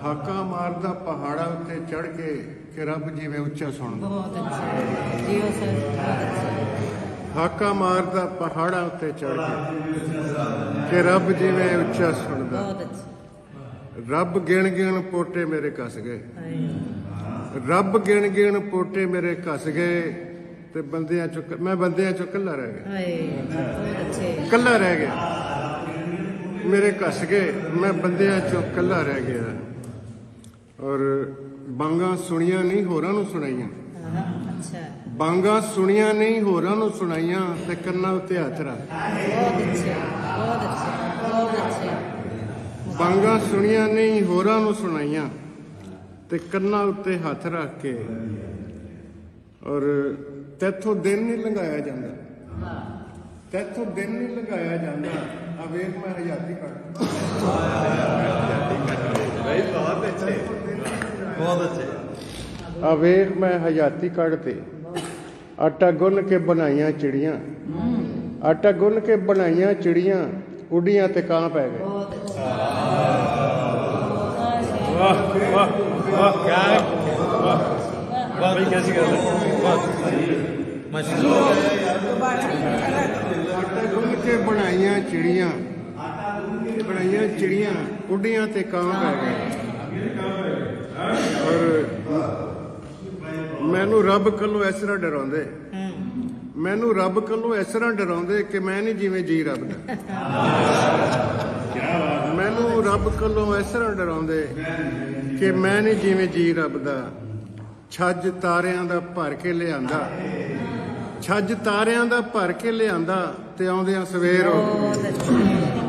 Hakka ਮਾਰਦਾ ਪਹਾੜਾਂ ਉੱਤੇ ਚੜ ਕੇ ਕਿ ਰੱਬ ਜਿਵੇਂ ਉੱਚਾ ਸੁਣਦਾ। बहुत अच्छा जियो सर, बहुत अच्छा। ਹਾਕਾ ਮਾਰਦਾ ਪਹਾੜਾਂ ਉੱਤੇ ਚੜ ਕੇ ਕਿ ਰੱਬ ਜਿਵੇਂ ਉੱਚਾ ਸੁਣਦਾ। बहुत अच्छा। ਰੱਬ ਗਿਣ ਗਿਣ ਪੋਟੇ ਮੇਰੇ ਕੱਸ ਗਏ, हाय। ਰੱਬ ਗਿਣ ਗਿਣ ਪੋਟੇ ਮੇਰੇ ਕੱਸ ਗਏ ਤੇ ਬੰਦਿਆਂ ਚੋਂ ਮੈਂ ਬੰਦਿਆਂ ਚੋਂ ਇਕੱਲਾ ਰਹਿ ਗਿਆ, हाय बहुत अच्छे। ਇਕੱਲਾ ਰਹਿ ਗਿਆ। ਮੇਰੇ ਕੱਸ ਗਏ, ਮੈਂ ਬੰਦਿਆਂ ਚੋਂ ਇਕੱਲਾ ਰਹਿ ਗਿਆ। ਔਰ ਬਾਂਗਾਂ ਸੁਣੀਆਂ ਨਹੀਂ ਹੋਰਾਂ ਨੂੰ ਸੁਣਾਈਆਂ, हाँ, अच्छा। ਬਾਂਗਾਂ ਸੁਣੀਆਂ ਨਹੀਂ ਹੋਰਾਂ ਨੂੰ ਸੁਣਾਈਆਂ ਤੇ ਕੰਨਾਂ ਉੱਤੇ ਹੱਥ ਰੱਖ। बहुत अच्छे, बहुत अच्छे, बहुत अच्छे। ਬਾਂਗਾਂ ਸੁਣੀਆਂ ਨਹੀਂ ਹੋਰਾਂ ਨੂੰ ਸੁਣਾਈਆਂ ਤੇ ਕੰਨਾਂ ਉੱਤੇ ਹੱਥ ਰੱਖ ਕੇ। ਔਰ ਤੈਥੋਂ ਦਿਨ ਨਹੀਂ ਲੰਘਾਇਆ ਜਾਂਦਾ, ਤੈਥੋਂ ਦਿਨ ਨਹੀਂ ਲੰਘਾਇਆ ਜਾਂਦਾ। ਆ ਵੇਖ ਮੈਂ ਹਜ਼ਾਤੀ ਕੱਢ भाई बहुत अच्छे, बहुत अच्छे। ਆ ਵੇਖ ਮੈਂ ਹਜ਼ਾਤੀ ਕੱਢ ਤੇ ਆਟਾ ਗੁੰਨ ਕੇ ਬਣਾਈਆਂ ਚਿੜੀਆਂ, ਆਟਾ ਗੁੰਨ ਕੇ ਬਣਾਈਆਂ ਚਿੜੀਆਂ ਉੱਡੀਆਂ ਤੇ ਕਾਂ ਪੈ ਗਏ। बहुत अच्छा। वाह वाह वाह, क्या वाह वाह भाई, कैसी कर रहे हैं? वाह माशाल्लाह। ਆਟਾ ਗੁੰਨ ਕੇ ਬਣਾਈਆਂ ਚਿੜੀਆਂ, ਬਣਾਈਆਂ ਚਿੜੀਆਂ ਉੱਡੀਆਂ ਤੇ ਕਾਂ ਪੈ ਗਏ। ਔਰ ਮੈਨੂੰ ਰੱਬ ਕੋਲੋਂ ਇਸ ਤਰ੍ਹਾਂ ਡਰਾਉਂਦੇ, ਮੈਨੂੰ ਰੱਬ ਕੋਲੋਂ ਇਸ ਤਰ੍ਹਾਂ ਡਰਾਉਂਦੇ ਕਿ ਮੈਂ ਨਹੀਂ ਜਿਵੇਂ ਜੀ ਰੱਬ ਦਾ। ਮੈਨੂੰ ਰੱਬ ਕੋਲੋਂ ਇਸ ਤਰ੍ਹਾਂ ਡਰਾਉਂਦੇ ਕਿ ਮੈਂ ਨਹੀਂ ਜਿਵੇਂ ਜੀ ਰੱਬ ਦਾ। ਛੱਜ ਤਾਰਿਆਂ ਦਾ ਭਰ ਕੇ ਲਿਆਂਦਾ, ਛੱਜ ਤਾਰਿਆਂ ਦਾ ਭਰ ਕੇ ਲਿਆਂਦਾ ਤੇ ਆਉਂਦਿਆਂ ਸਵੇਰ ਹੋ ਗਈ। बहुत अच्छे।